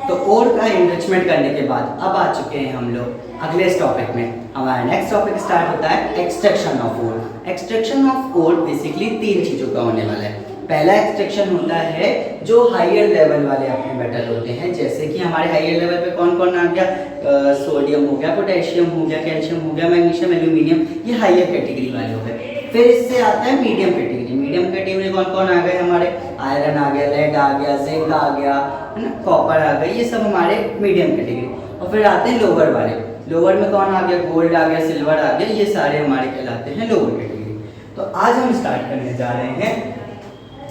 तो ओर का एनरिचमेंट करने के बाद अब आ चुके हैं हम लोग अगले टॉपिक में। हमारा नेक्स्ट टॉपिक स्टार्ट होता है extraction of ore. Extraction of ore basically 3 चीज़ों का होने वाला है। पहला एक्सट्रैक्शन होता है जो हायर लेवल वाले अपने मेटल होते हैं, जैसे कि हमारे हायर लेवल पे कौन कौन आ गया, सोडियम हो गया, पोटेशियम हो गया, कैल्शियम हो गया, मैग्नीशियम, एल्यूमिनियम, ये हायर कैटेगरी वाले हो गए। फिर इससे आता है मीडियम कैटेगरी। मीडियम कैटेगरी कौन कौन आ गए हमारे, आयरन आ गया, लेड आ गया, जिंक आ गया, है ना, कॉपर आ गया, ये सब हमारे मीडियम कैटेगरी। और फिर आते हैं लोअर वाले। लोअर में कौन आ गया, गोल्ड आ गया, सिल्वर आ गया, ये सारे हमारे कहलाते हैं लोअर कैटेगरी। तो आज हम स्टार्ट करने जा रहे हैं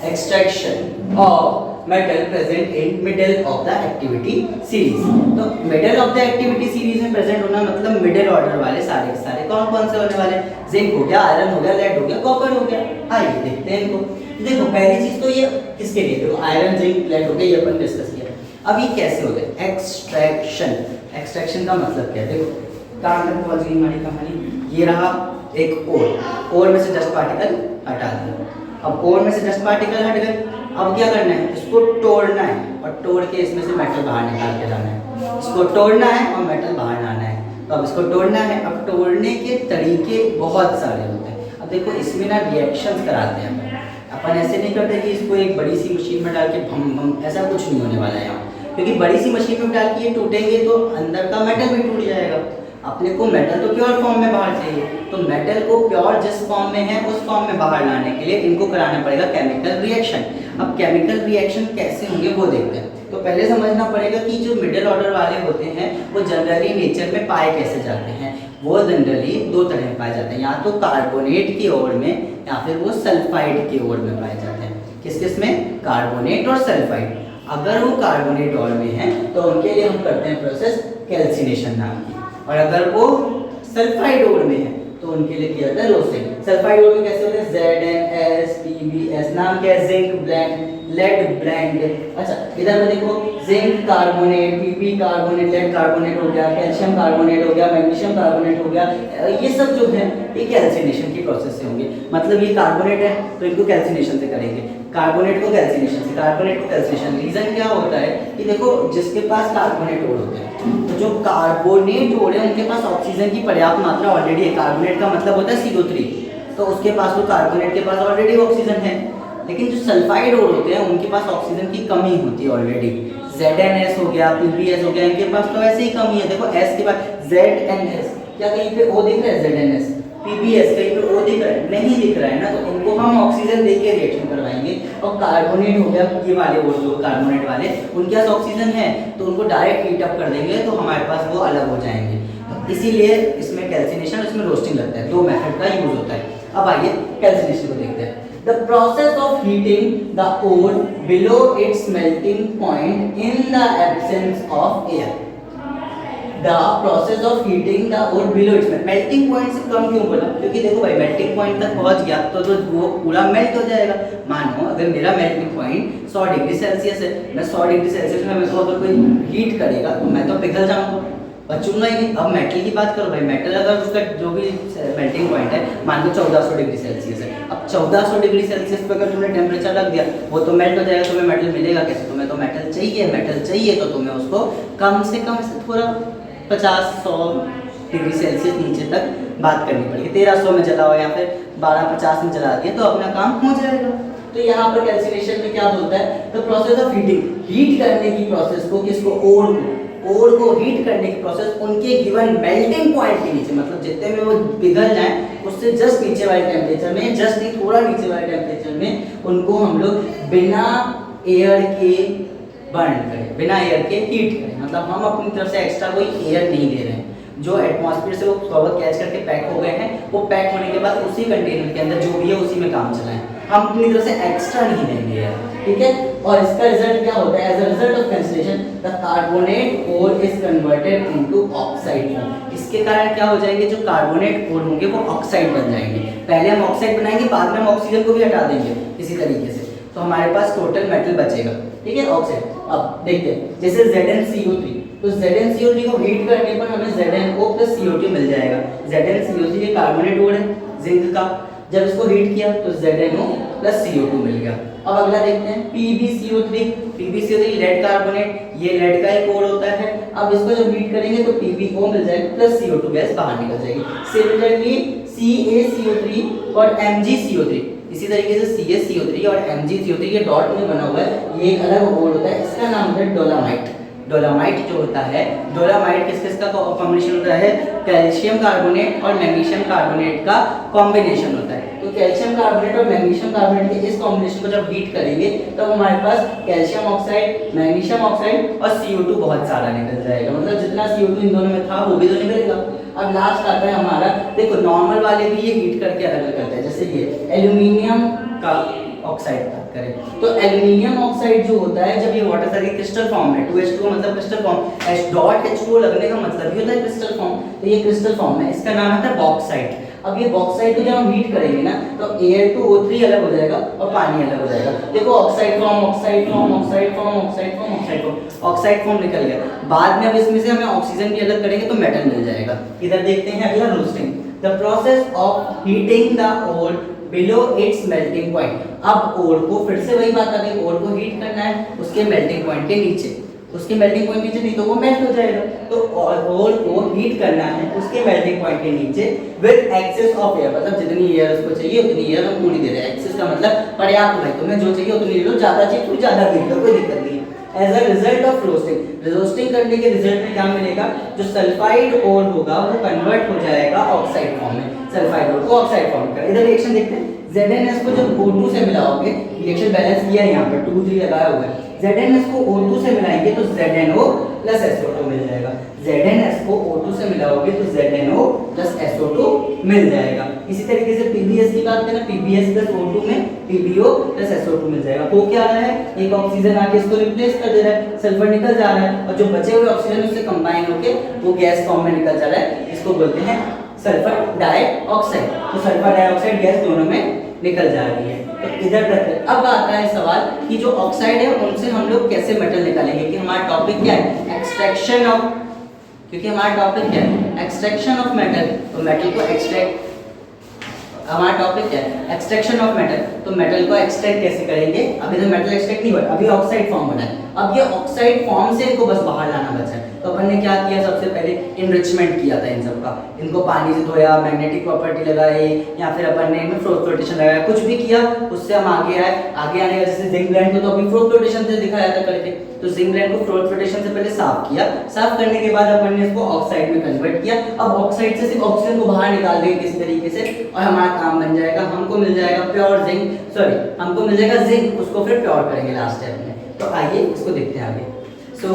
extraction of metal present in middle of the activity series. तो middle of the activity series में प्रेजेंट होना मतलब मिडल ऑर्डर वाले सारे के सारे कौन कौन से होने वाले, जिंक हो गया, आयरन हो गया, लेड हो गया, कॉपर हो गया। आइए देखते हैं इनको। देखो पहली चीज तो ये किसके लिए, देखो आयरन, जिंक, लेड हो गया, ये अपन डिस्कस किया। अब ये कैसे होता है एक्सट्रैक्शन। एक्सट्रैक्शन का मतलब क्या है, देखो कहाँ तक पहुंच गई हमारी कहानी। ये रहा एक ओर में से डस्ट पार्टिकल हटा दिया। अब ओर में से डस्ट पार्टिकल हट गए, अब क्या करना है, इसको तोड़ना है और तोड़ के इसमें से मेटल बाहर निकाल के लाना है। इसको तोड़ना है और मेटल बाहर लाना है। तो अब इसको तोड़ना है। अब तोड़ने के तरीके बहुत सारे होते हैं। अब देखो इसमें ना रिएक्शंस कराते हैं अपन ऐसे नहीं करते कि इसको एक बड़ी सी मशीन में डाल के भम भम, ऐसा कुछ नहीं होने वाला है यहाँ। क्योंकि बड़ी सी मशीन में डाल के ये टूटेंगे तो अंदर का मेटल भी टूट जाएगा। अपने को मेटल तो प्योर फॉर्म में बाहर चाहिए, तो मेटल को प्योर जिस फॉर्म में है उस फॉर्म में बाहर लाने के लिए इनको कराना पड़ेगा केमिकल रिएक्शन। अब केमिकल रिएक्शन कैसे होंगे वो देखते हैं। तो पहले समझना पड़ेगा कि जो मिडिल ऑर्डर वाले होते हैं वो जनरली नेचर में पाए कैसे जाते हैं। वो जनरली 2 तरह में पाए जाते हैं, या तो कार्बोनेट की ओर में या फिर वो सल्फाइड की ओर में पाए जाते हैं। किस किस में, कार्बोनेट और सल्फाइड। अगर वो कार्बोनेट ओर में है तो उनके लिए हम करते हैं प्रोसेस कैल्सिनेशन नाम की, और अगर वो सल्फाइड ओर में है तो उनके लिए किया जाता है रोस्टिंग। सल्फाइड ओर में कैसे होते हैं, ZnS, PbS, नाम क्या है, जिंक ब्लेंड, लेड ब्लेंड। अच्छा इधर में देखो zinc carbonate, Pb carbonate, lead carbonate हो गया, कैल्शियम कार्बोनेट हो गया, मैग्नीशियम कार्बोनेट हो गया। ये सब जो है ये कैल्सिनेशन की प्रोसेस से होंगे। मतलब ये कार्बोनेट है तो इनको कैल्सिनेशन से करेंगे, कार्बोनेट को कैल्सिनेशन से, कार्बोनेट को कैल्सिनेशन। रीजन क्या होता है कि देखो जिसके पास कार्बोनेट ओर होते हैं, तो जो कार्बोनेट ओर है उनके पास ऑक्सीजन की पर्याप्त मात्रा ऑलरेडी है। कार्बोनेट का मतलब होता है CO3, तो उसके पास, तो कार्बोनेट के पास ऑलरेडी ऑक्सीजन है। लेकिन जो सल्फाइड ओर होते हैं उनके पास ऑक्सीजन की कमी होती है ऑलरेडी। ZnS हो गया, PbS हो गया, इनके पास तो ऐसे ही कमी है। देखो S के बाद ZnS, क्या कहीं पे O दिख रहा है, ZnS, PbS कहीं पे O दिख रहा है, नहीं दिख रहा है ना, तो इनको हम ऑक्सीजन देके रिएक्शन करवाएंगे। और कार्बोनेट हो गया, ये वाले और जो कार्बोनेट वाले उनके पास ऑक्सीजन है तो उनको डायरेक्ट हीट अप कर देंगे तो हमारे पास वो अलग हो जाएंगे। तो इसीलिए इसमें कैल्सिनेशन, इसमें रोस्टिंग लगता है। 2 मेथड का यूज होता है। अब आइए कैल्सिनेशन को देखते हैं। The process of heating the ore below its melting point in the absence of air. The process of heating the ore below its melting point से कम क्यों बोला, क्योंकि देखो भाई मेल्टिंग पॉइंट तक पहुंच गया तो वो पूरा मेल्ट हो जाएगा। मानो अगर मेरा मेल्टिंग पॉइंट 100 डिग्री सेल्सियस है, मैं 100 डिग्री सेल्सियस में मेरे को अगर कोई हीट करेगा तो मैं तो पिघल जाऊंगा, बचूंगा ही नहीं। अब मेटल की बात करो भाई, मेटल अगर उसका जो भी मेल्टिंग पॉइंट है मान लो 1400 डिग्री सेल्सियस है, अब 1400 डिग्री सेल्सियस पे अगर तुमने टेम्परेचर रख दिया वो तो मेल्ट हो जाएगा। तुम्हें मेटल मिलेगा कैसे, तुम्हें तो मेटल चाहिए। मेटल चाहिए तो तुम्हें उसको कम से थोड़ा 50-100 डिग्री सेल्सियस नीचे तक बात करनी पड़ेगी। 1300 में जलाओ या फिर 1250 में जला दिया तो अपना काम हो जाएगा। तो यहाँ पर कैल्सिनेशन में क्या बोलता है, the process of heating, heat करने की प्रोसेस को, किसको, ओर को हीट करने की प्रोसेस उनके गिवन मेल्टिंग पॉइंट के नीचे, मतलब जितने में वो पिघल जाए उससे जस्ट नीचे वाले टेम्परेचर में, जस्ट नहीं थोड़ा नीचे वाले टेम्परेचर में उनको हम लोग बिना एयर के बर्न करें, बिना एयर के हीट करें। मतलब हम अपनी तरफ से एक्स्ट्रा कोई एयर नहीं दे रहे हैं। जो एटमॉस्फेयर से वो पावर कैच करके पैक हो गए हैं, वो पैक होने के बाद उसी कंटेनर के अंदर जो भी है उसी में काम चलाएं। हम अपनी तरफ से एक्स्ट्रा नहीं देंगे यार, ठीक है। और इसका रिजल्ट क्या होता है, as a result of calcination the carbonate ore is converted into oxide. इसके कारण क्या हो जाएंगे, जो कार्बोनेट ओर होंगे वो ऑक्साइड बन जाएंगे। पहले हम ऑक्साइड बनाएंगे, बाद में हम ऑक्सीजन को भी हटा देंगे इसी तरीके से, तो हमारे पास टोटल मेटल बचेगा, ठीक है, ऑक्साइड। अब देखते हैं जैसे ZnCO3, तो ZnCO3 को हीट करने पर हमें ZnO + CO2 मिल जाएगा। ZnCO3 ये कार्बोनेट ओर है जिंक का, जब इसको हीट किया तो ZnO + CO2 मिल गया। अब अगला देखते हैं PbCO3। PbCO3 लेड कार्बोनेट, ये लेड का एक कोड होता है। अब इसको जब हीट करेंगे तो PbO मिल जाएगा प्लस CO2 गैस बाहर निकल जाएगी। सिमिलरली CaCO3 और MgCO3, इसी तरीके से CaCO3 और MgCO3 ये डॉट में बना हुआ है, ये एक अलग कोड होता है, इसका नाम होता है डोलामाइट। डोलामाइट जो होता है, डोलामाइट किस किस का कॉम्बिनेशन होता है, कैल्शियम कार्बोनेट और मैग्नीशियम कार्बोनेट का कॉम्बिनेशन होता है। तो कैल्शियम कार्बोनेट और मैग्नीशियम कार्बोनेट के इस कॉम्बिनेशन को जब हीट करेंगे तब हमारे पास कैल्शियम ऑक्साइड, मैग्नीशियम ऑक्साइड और CO2 बहुत सारा निकल जाएगा, मतलब जितना CO2 इन दोनों में था वो भी तो निकलेगा। अब लास्ट आता है हमारा, देखो नॉर्मल वाले भी ये हीट करके अलग करते हैं, जैसे ये एल्यूमिनियम का ऑक्साइड बात करें तो एल्यूमिनियम ऑक्साइड जो होता है, जब ये वाटर साइकिल क्रिस्टल फॉर्म में, 2H2 मतलब क्रिस्टल फॉर्म, H.H2O लगने का मतलब ही होता है क्रिस्टल फॉर्म, तो ये क्रिस्टल फॉर्म में, इसका नाम आता है बॉक्साइट। अब ये बॉक्साइट को जब हम हीट करेंगे ना तो Al2O3 अलग हो जाएगा और पानी अलग हो जाएगा। देखो oxide form, oxide form, oxide form, oxide form, oxide form, oxide form निकल गया। बाद में अब इसमें से हमें ऑक्सीजन भी अलग करेंगे तो मेटल मिल जाएगा। इधर देखते हैं अगला roasting, the process of heating the ore below its melting point. अब ओर को फिर से वही बात आ गई, ओर को हीट करना है उसके मेल्टिंग पॉइंट के नीचे, उसके मेल्टिंग पॉइंट नीचे, नहीं तो वो मेल्ट हो जाएगा। तो ओर को हीट करना है उसके मेल्टिंग पॉइंट के नीचे विद एक्सेस ऑफ एयर, मतलब जितनी एयर उसको चाहिए उतनी एयर हम पूरी दे रहे हैं। एक्सेस का मतलब पर्याप्त, भाई तुम्हें जो चाहिए उतनी ले लो, ज्यादा चाहिए तो ज्यादा ले लो, कोई दिक्कत नहीं है। As a result of roasting, roasting करने के रिजल्ट में क्या मिलेगा, जो सल्फाइड ओर होगा वो कन्वर्ट हो जाएगा ऑक्साइड फॉर्म में, सल्फाइड ओर को ऑक्साइड फॉर्म कर। इधर रिएक्शन देखते हैं, ZnS को जब O2 से मिलाओगे, रिएक्शन बैलेंस किया है यहाँ पर 2 3 लगाया हुआ है, ZnS को O2 से मिलाएंगे तो ZnO प्लस SO2 मिल जाएगा। ZnS को O2 से मिलाओगे तो ZnO प्लस SO2 मिल जाएगा। इसी तरीके से PbS की बात करें, PbS प्लस O2 में PbO प्लस SO2 मिल जाएगा। वो क्या रहा है, एक ऑक्सीजन आके इसको रिप्लेस कर दे रहा है, सल्फर निकल जा रहा है और जो बचे हुए ऑक्सीजन उससे कंबाइन होके वो गैस फॉर्म में निकल जा रहा है, इसको बोलते हैं सल्फर डाइऑक्साइड। तो सल्फर डाइऑक्साइड गैस दोनों में निकल जा रही है। तो इधर तक अब आता है सवाल कि जो ऑक्साइड है उनसे हम लोग कैसे मेटल निकालेंगे, कि हमारा टॉपिक क्या है, एक्सट्रैक्शन ऑफ, क्योंकि हमारा टॉपिक क्या है, एक्सट्रैक्शन ऑफ मेटल। तो मेटल को एक्सट्रैक्ट, हमारा टॉपिक क्या है, एक्सट्रैक्शन ऑफ मेटल। तो मेटल को एक्सट्रैक्ट कैसे करेंगे, अभी तो मेटल एक्सट्रैक्ट नहीं हुआ, अभी ऑक्साइड फॉर्म बना है। अब ये ऑक्साइड फॉर्म से इनको बस बाहर लाना बचा है। तो अपन ने क्या किया, सबसे पहले इनरिचमेंट किया था इन सब का, इनको पानी से धोया, मैग्नेटिक प्रॉपर्टी लगाई, या फिर अपन ने इनमें फ्लोटेशन लगाया, कुछ भी किया, उससे हम आगे आए। आगे आने का जैसे जिंक ब्लेंड को तो अभी फ्लोटेशन से दिखाया था करके, तो जिंक ब्लेंड को फ्लोटेशन से पहले साफ किया, साफ करने के बाद अपन ने इसको ऑक्साइड में कन्वर्ट किया। अब ऑक्साइड से सिर्फ ऑक्सीजन को बाहर निकाल देंगे किसी तरीके से और हमारा काम बन जाएगा, हमको मिल जाएगा प्योर जिंक, सॉरी हमको मिल जाएगा जिंक, उसको फिर प्योर करेंगे लास्ट स्टेप में। तो आइए इसको देखते हैं आगे। सो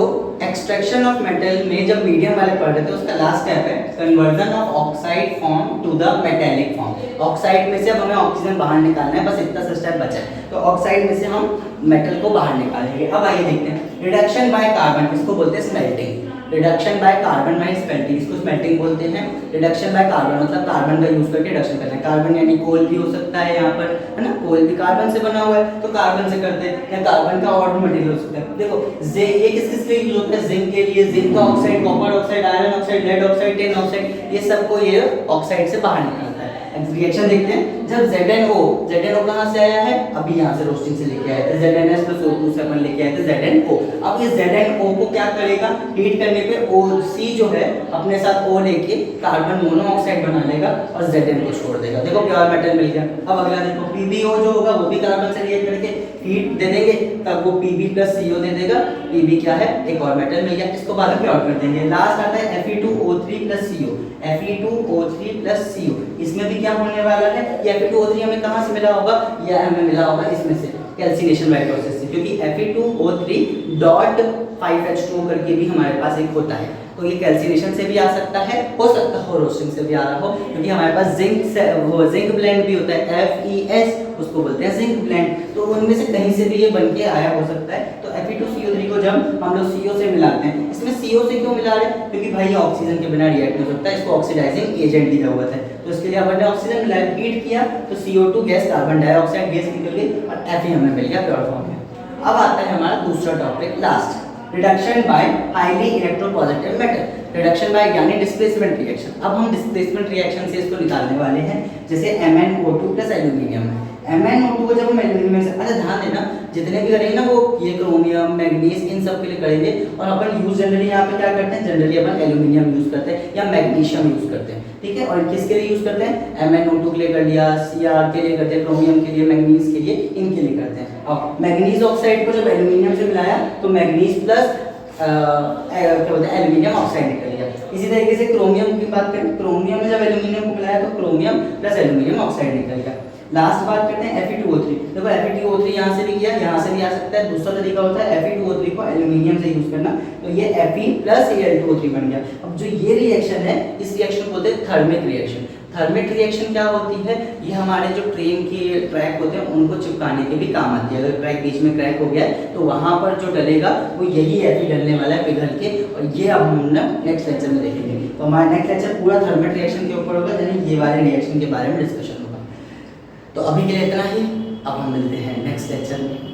एक्सट्रैक्शन ऑफ मेटल में जब मीडियम वाले पढ़ रहे थे उसका लास्ट स्टेप है conversion of oxide form to the metallic form. Oxide में से अब हमें ऑक्सीजन बाहर निकालना है, बस इतना सा स्टेप बचा है। तो ऑक्साइड में से हम मेटल को बाहर निकालेंगे। अब आइए देखते हैं, रिडक्शन बाय कार्बन, इसको बोलते हैं smelting. Reduction by carbon bye smelting, इसको स्मेल्टिंग बोलते हैं। रिडक्शन बाय कार्बन मतलब कार्बन का यूज करके रिडक्शन करना है। कार्बन यानी कोल भी हो सकता है यहाँ पर, है ना, कोल भी कार्बन से बना हुआ है तो कार्बन से करते हैं, या कार्बन का और मटेरियल हो सकता है। देखो ये किस किस लिए यूज होता है, जिंक के लिए, जिंक का oxide, copper oxide, iron oxide, lead oxide, tin oxide, ये सबको ये ऑक्साइड से बाहर निकलता है। रिएक्शन देखते हैं, जब ZnO कहाँ से आया है, अभी यहाँ से रोस्टिंग से लेके आए थे, ZnS प्लस O2 से अपन लेके आए थे ZnO। अब ये ZnO को क्या करेगा, हीट करने पे OC जो है अपने साथ O लेके कार्बन मोनोऑक्साइड बना लेगा और Zn को छोड़ देगा। देखो प्योर मेटल मिल गया। अब अगला देखो PbO जो होगा वो भी कार्बन से रिएक्ट करके हीट दे देंगे, तब वो Pb प्लस CO दे देगा। Pb क्या है, एक और मेटल मिल गया, इसको बाद में प्योर कर देंगे। लास्ट आता है Fe2O3 plus CO, Fe2O3 plus CO, इसमें भी क्या होने वाला है, ये Fe2O3 हमें कहाँ से मिला होगा, यह हमें मिला होगा इसमें से, कैल्सिनेशन बाय प्रोसेस से, क्योंकि Fe2O3 डॉट 5H2O करके भी हमारे पास एक होता है। तो ये कैल्सिनेशन से भी आ सकता है, हो सकता है रोस्टिंग से भी आ रहा हो, क्योंकि हमारे पास जिंक से वो जिंक ब्लेंड भी होता है, FeS, उसको बोलते हैं जिंक ब्लेंड। तो उनमें से कहीं से भी ये बन के आया हो सकता है। तो Fe2CO3 को जब हम लोग CO से मिलाते हैं, इसमें CO से क्यों मिला रहे हैं, क्योंकि भाई ये ऑक्सीजन के बिना रिएक्ट नहीं हो सकता, इसको ऑक्सीडाइजिंग एजेंट की जरूरत है। तो इसके लिए अपन ने ऑक्सीजन मिलाया, हीट किया तो CO2 gas, carbon dioxide gas निकल गई और Fe हमें मिल गया प्योर फॉर्म में। अब आता है हमारा दूसरा topic last, reduction by highly electropositive metal. Reduction by यानी डिस्प्लेसमेंट रिएक्शन। अब हम डिस्प्लेसमेंट रिएक्शन से इसको निकालने वाले हैं, जैसे MnO2 प्लस एल्यूमिनियम है, MnO2 को जब हम एल्यूमिनियम में से, अच्छा ध्यान देना जितने भी करेंगे ना वो ये क्रोमियम मैग्नीज इन सब के लिए करेंगे, और अपन यूज जनरली यहाँ पे क्या करते हैं, जनरली अपन एल्यूमिनियम यूज करते हैं या मैग्नीशियम यूज करते हैं, ठीक है। और किसके लिए यूज करते हैं, MnO2 के लिए कर लिया, Cr के लिए करते हैं, क्रोमियम के लिए, मैग्नीज के लिए, इनके लिए करते हैं। और मैग्नीज ऑक्साइड को जब एल्यूमिनियम से मिलाया तो मैग्नीज प्लस क्या बोलते हैं एल्यूमिनियम ऑक्साइड निकल गया। इसी तरीके से क्रोमियम की बात करें, क्रोमियम में जब एल्यूमिनियम को मिलाया तो क्रोमियम प्लस एल्यूमिनियम ऑक्साइड निकल गया। लास्ट बात करते हैं Fe2O3। देखो Fe2O3 यहाँ से भी किया, यहाँ से भी आ सकता है। दूसरा तरीका होता है Fe2O3 को एल्यूमिनियम से यूज करना, तो ये Fe प्लस Al2O3 बन गया। अब जो ये रिएक्शन है, इस रिएक्शन को बोलते हैं थर्मिक रिएक्शन। थर्मिक रिएक्शन क्या होती है, ये हमारे जो ट्रेन के ट्रैक होते हैं उनको चिपकाने के भी काम आती है। अगर ट्रैक बीच में क्रैक हो गया है तो वहां पर जो डलेगा वो यही Fe डलने वाला है पिघल के, और ये अब हम नेक्स्ट लेक्चर में देखेंगे। तो हमारा नेक्स्ट लेक्चर पूरा थर्मिक रिएक्शन के ऊपर होगा, यानी ये वाले रिएक्शन के बारे में डिस्कशन होगा। तो अभी के लिए इतना ही, अब हम मिलते हैं नेक्स्ट लेक्चर में।